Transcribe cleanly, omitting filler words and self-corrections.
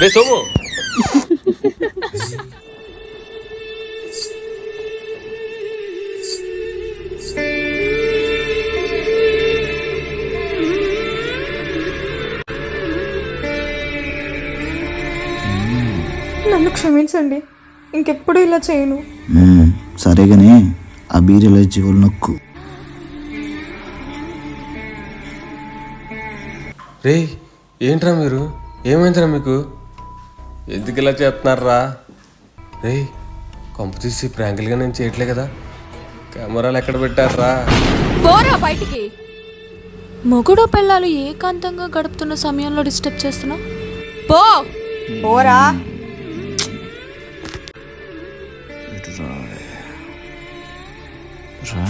రే సోము, నన్ను క్షమించండి, ఇంకెప్పుడు ఇలా చేయను. సరేగానే ఆ బీరలో జీవులు నొక్కు. రే ఏంట్రా మీరు, ఏమైందిరా మీకు, ఎందుకు ఇలా చేస్తున్నారా? రే కొంప తీసి ప్రాంకులుగా నేను చేయట్లే కదా, కెమెరాలు ఎక్కడ పెట్టారా? పోరా బయటికి. మొగుడు పిల్లలు ఏకాంతంగా గడుపుతున్న సమయంలో డిస్టర్బ్ చేస్తున్నా. పో పోరా. రా